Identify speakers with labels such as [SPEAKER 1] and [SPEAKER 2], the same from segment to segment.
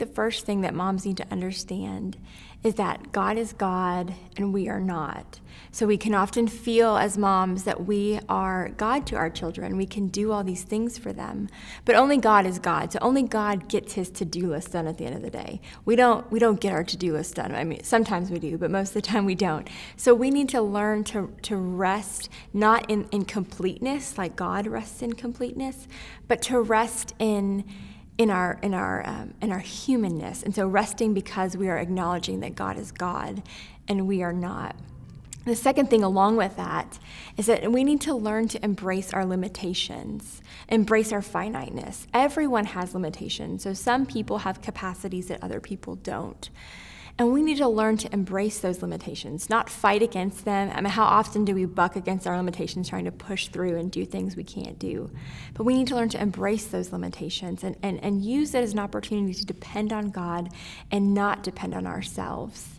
[SPEAKER 1] the first thing that moms need to understand is that God is God and we are not. So we can often feel as moms that we are God to our children. We can do all these things for them, but only God is God. So only God gets his to-do list done at the end of the day. We don't get our to-do list done. I mean, sometimes we do, but most of the time we don't. So we need to learn to rest not in completeness, like God rests in completeness, but to rest in our humanness. And so resting because we are acknowledging that God is God and we are not. The second thing along with that is that we need to learn to embrace our limitations, embrace our finiteness. Everyone has limitations. So some people have capacities that other people don't. And we need to learn to embrace those limitations, not fight against them. I mean, how often do we buck against our limitations trying to push through and do things we can't do? But we need to learn to embrace those limitations and use it as an opportunity to depend on God and not depend on ourselves.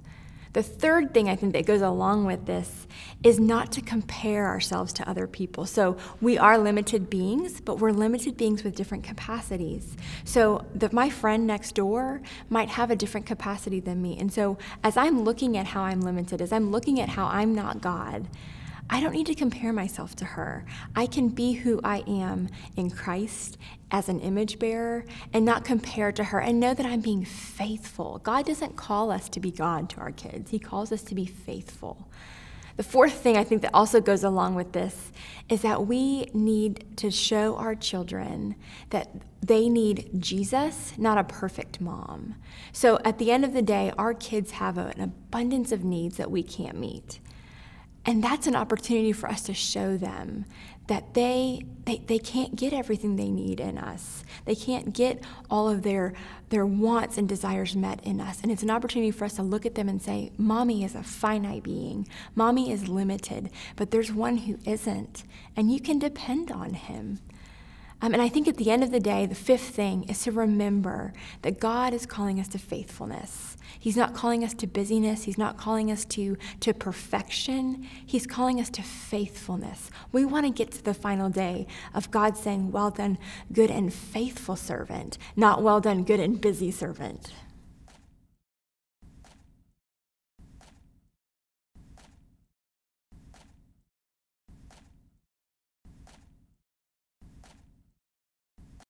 [SPEAKER 1] The third thing I think that goes along with this is not to compare ourselves to other people. So we are limited beings, but we're limited beings with different capacities. So my friend next door might have a different capacity than me. And so as I'm looking at how I'm limited, as I'm looking at how I'm not God, I don't need to compare myself to her. I can be who I am in Christ as an image bearer and not compare to her and know that I'm being faithful. God doesn't call us to be God to our kids. He calls us to be faithful. The fourth thing I think that also goes along with this is that we need to show our children that they need Jesus, not a perfect mom. So at the end of the day, our kids have an abundance of needs that we can't meet. And that's an opportunity for us to show them that they can't get everything they need in us. They can't get all of their wants and desires met in us. And it's an opportunity for us to look at them and say, Mommy is a finite being. Mommy is limited, but there's one who isn't, and you can depend on him. And I think at the end of the day, the fifth thing is to remember that God is calling us to faithfulness. He's not calling us to busyness. He's not calling us to perfection. He's calling us to faithfulness. We want to get to the final day of God saying, well done, good and faithful servant, not well done, good and busy servant.